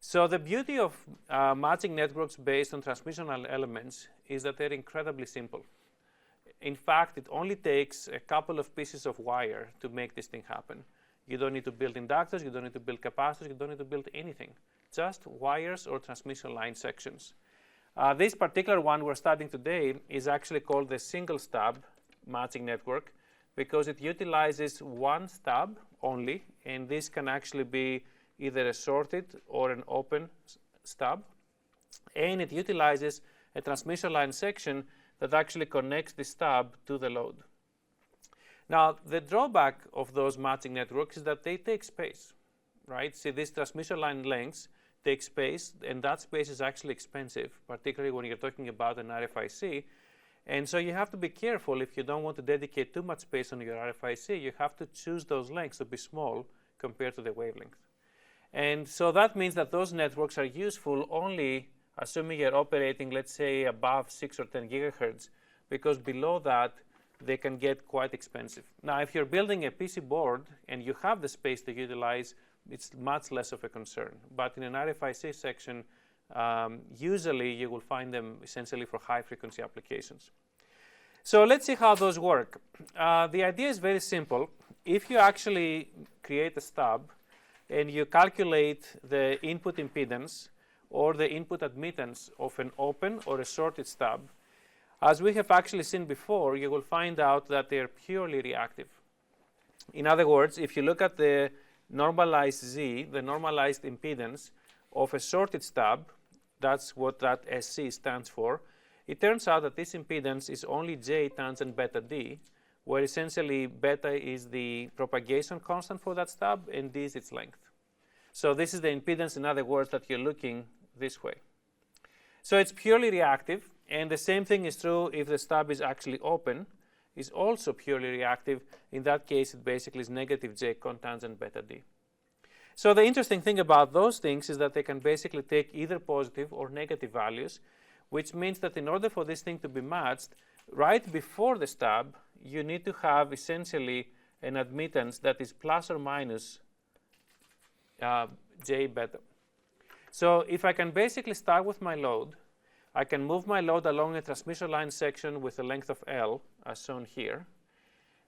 So the beauty of matching networks based on transmissional elements is that they're incredibly simple. In fact, it only takes a couple of pieces of wire to make this thing happen. You don't need to build inductors, you don't need to build capacitors, you don't need to build anything. Just wires or transmission line sections. This particular one we're studying today is actually called the single stub matching network because it utilizes one stub only, and this can actually be either a sorted or an open stub. And it utilizes a transmission line section that actually connects the stub to the load. Now, the drawback of those matching networks is that they take space, right? See, these transmission line lengths take space, and that space is actually expensive, particularly when you're talking about an RFIC. And so you have to be careful if you don't want to dedicate too much space on your RFIC. You have to choose those lengths to be small compared to the wavelength. And so that means that those networks are useful only assuming you're operating, let's say, above 6 or 10 gigahertz, because below that, they can get quite expensive. Now, if you're building a PC board and you have the space to utilize, it's much less of a concern. But in an RFIC section, usually you will find them essentially for high-frequency applications. So let's see how those work. The idea is very simple. If you actually create a stub and you calculate the input impedance or the input admittance of an open or a sorted stub, as we have actually seen before, you will find out that they are purely reactive. In other words, if you look at the normalized Z, the normalized impedance of a sorted stub, that's what that SC stands for, it turns out that this impedance is only J tangent beta D, where essentially beta is the propagation constant for that stub and D is its length. So this is the impedance, in other words, that you're looking this way. So it's purely reactive, and the same thing is true if the stub is actually open, is also purely reactive. In that case, it basically is negative J cotangent beta D. So the interesting thing about those things is that they can basically take either positive or negative values, which means that in order for this thing to be matched, right before the stub, you need to have essentially an admittance that is plus or minus J beta. So if I can basically start with my load, I can move my load along a transmission line section with a length of L, as shown here.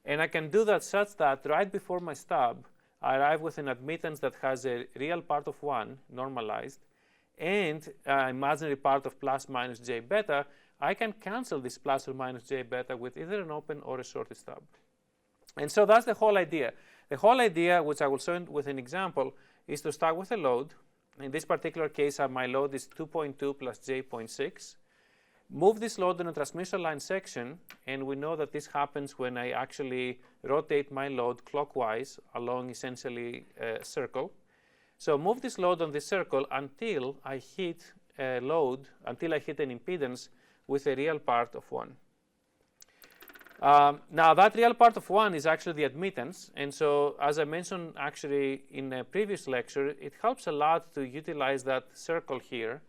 And I can do that such that right before my stub, I arrive with an admittance that has a real part of 1, normalized, and an imaginary part of plus minus J beta. I can cancel this plus or minus J beta with either an open or a sorted stub. And so that's the whole idea. The whole idea, which I will show with an example, is to start with a load. In this particular case, my load is 2.2 plus J.6. Move this load in a transmission line section, and we know that this happens when I actually rotate my load clockwise along essentially a circle. So move this load on this circle until I hit a load, until I hit an impedance with a real part of 1. Now that real part of 1 is actually the admittance, and so as I mentioned actually in a previous lecture, it helps a lot to utilize that circle here,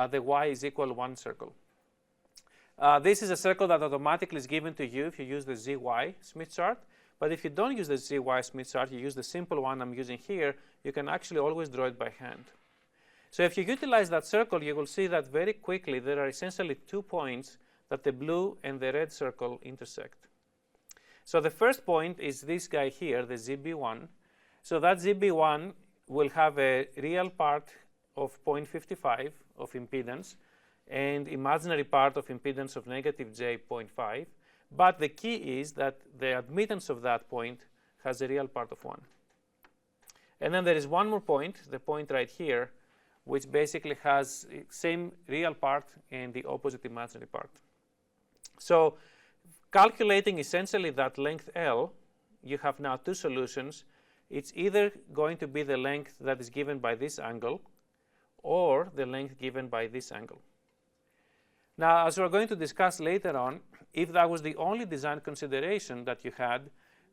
the Y is equal 1 circle. This is a circle that automatically is given to you if you use the ZY Smith chart, but if you don't use the ZY Smith chart, you use the simple one I'm using here, you can actually always draw it by hand. So if you utilize that circle, you will see that very quickly there are essentially 2 points that the blue and the red circle intersect. So the first point is this guy here, the ZB1. So that ZB1 will have a real part of 0.55 of impedance and imaginary part of impedance of negative J.5. But the key is that the admittance of that point has a real part of 1. And then there is one more point, the point right here, which basically has same real part and the opposite imaginary part. So calculating essentially that length L, you have now 2 solutions. It's either going to be the length that is given by this angle or the length given by this angle. Now, as we're going to discuss later on, if that was the only design consideration that you had,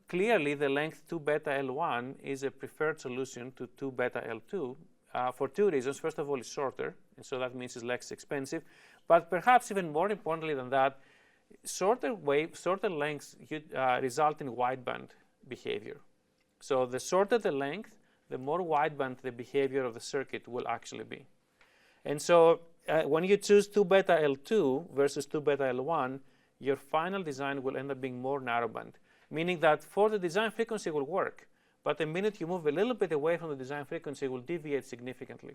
clearly the length 2 beta L1 is a preferred solution to 2 beta L2 for 2 reasons. First of all, it's shorter, and so that means it's less expensive. But perhaps even more importantly than that, shorter lengths result in wideband behavior. So the shorter the length, the more wideband the behavior of the circuit will actually be. And so when you choose 2 beta L2 versus 2 beta L1, your final design will end up being more narrowband, meaning that for the design frequency it will work, but the minute you move a little bit away from the design frequency, it will deviate significantly.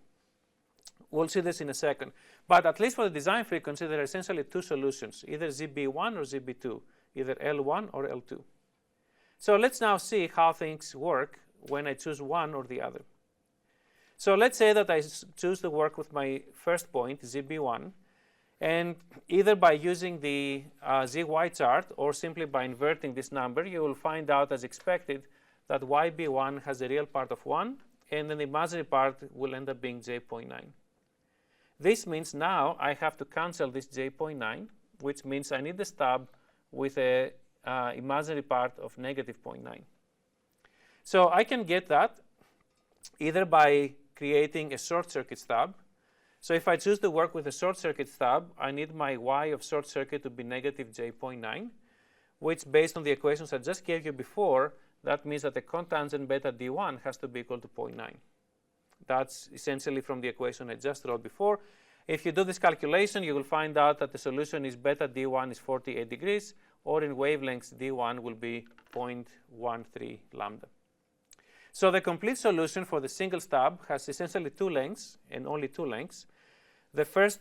We'll see this in a second. But at least for the design frequency, there are essentially 2 solutions, either ZB1 or ZB2, either L1 or L2. So let's now see how things work when I choose one or the other. So let's say that I choose to work with my first point, ZB1, and either by using the ZY chart or simply by inverting this number, you will find out, as expected, that YB1 has a real part of 1, and then the imaginary part will end up being J.9. This means now I have to cancel this J.9, which means I need the stub with a imaginary part of -0.9. So I can get that either by creating a short circuit stub. So if I choose to work with a short circuit stub, I need my Y of short circuit to be -J.9, which based on the equations I just gave you before, that means that the cotangent beta D1 has to be equal to 0.9. That's essentially from the equation I just wrote before. If you do this calculation, you will find out that the solution is beta D1 is 48 degrees, or in wavelengths, D1 will be 0.13 lambda. So the complete solution for the single stub has essentially 2 lengths, and only 2 lengths. The first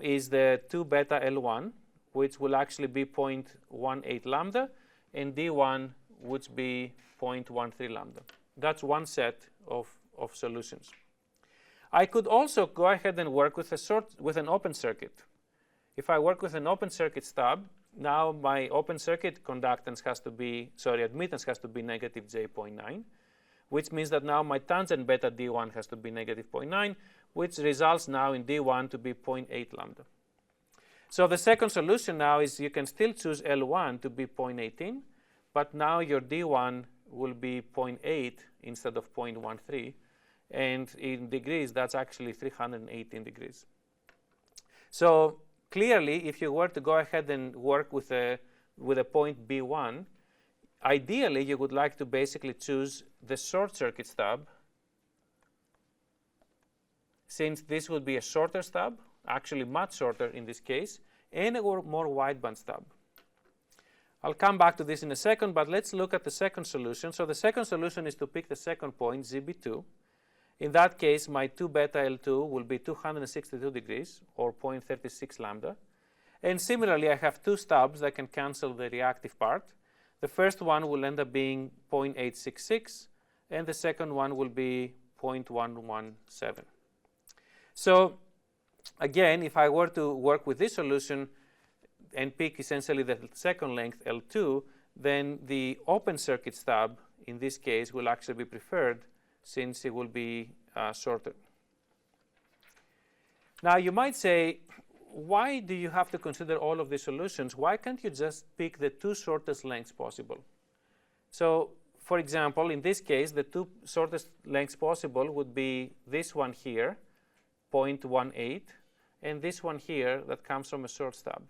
is the 2 beta L1, which will actually be 0.18 lambda, and D1 would be 0.13 lambda. That's one set of solutions. I could also go ahead and work with an open circuit. If I work with an open circuit stub, now my open circuit admittance has to be -J.9, which means that now my tangent beta D1 has to be -0.9, which results now in D1 to be 0.8 lambda. So the second solution now is you can still choose L1 to be 0.18, but now your D1 will be 0.8 instead of 0.13, and in degrees that's actually 318 degrees. So clearly, if you were to go ahead and work with a point B1, ideally you would like to basically choose the short circuit stub, since this would be a shorter stub, actually much shorter in this case, and a more wideband stub. I'll come back to this in a second, but let's look at the second solution. So the second solution is to pick the second point, ZB2. In that case, my 2 beta L2 will be 262 degrees, or 0.36 lambda. And similarly, I have 2 stubs that can cancel the reactive part. The first one will end up being 0.866, and the second one will be 0.117. So again, if I were to work with this solution and pick essentially the second length, L2, then the open circuit stub, in this case, will actually be preferred since it will be shorter. Now, you might say, why do you have to consider all of these solutions? Why can't you just pick the 2 shortest lengths possible? So, for example, in this case, the 2 shortest lengths possible would be this one here, 0.18, and this one here that comes from a short stub.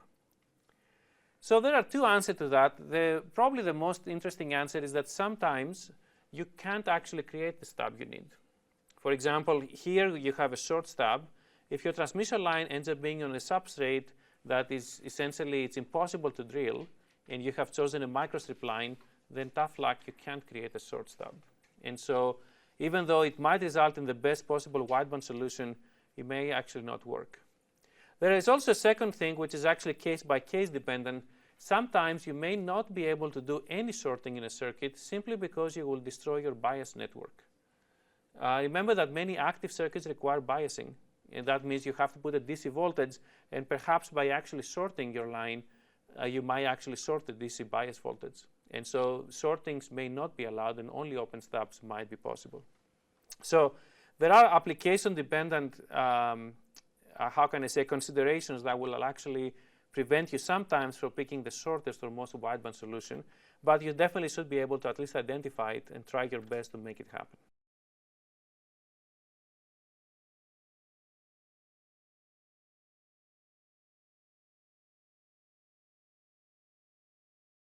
So there are 2 answers to that. Probably the most interesting answer is that sometimes you can't actually create the stub you need. For example, here you have a short stub. If your transmission line ends up being on a substrate that is essentially it's impossible to drill, and you have chosen a microstrip line, then tough luck, you can't create a short stub. And so even though it might result in the best possible wideband solution, it may actually not work. There is also a second thing, which is actually case-by-case dependent. Sometimes you may not be able to do any sorting in a circuit simply because you will destroy your bias network. Remember that many active circuits require biasing, and that means you have to put a DC voltage, and perhaps by actually sorting your line, you might actually sort the DC bias voltage. And so sortings may not be allowed, and only open stubs might be possible. So there are application-dependent, how can I say, considerations that will actually prevent you sometimes from picking the shortest or most wideband solution, but you definitely should be able to at least identify it and try your best to make it happen.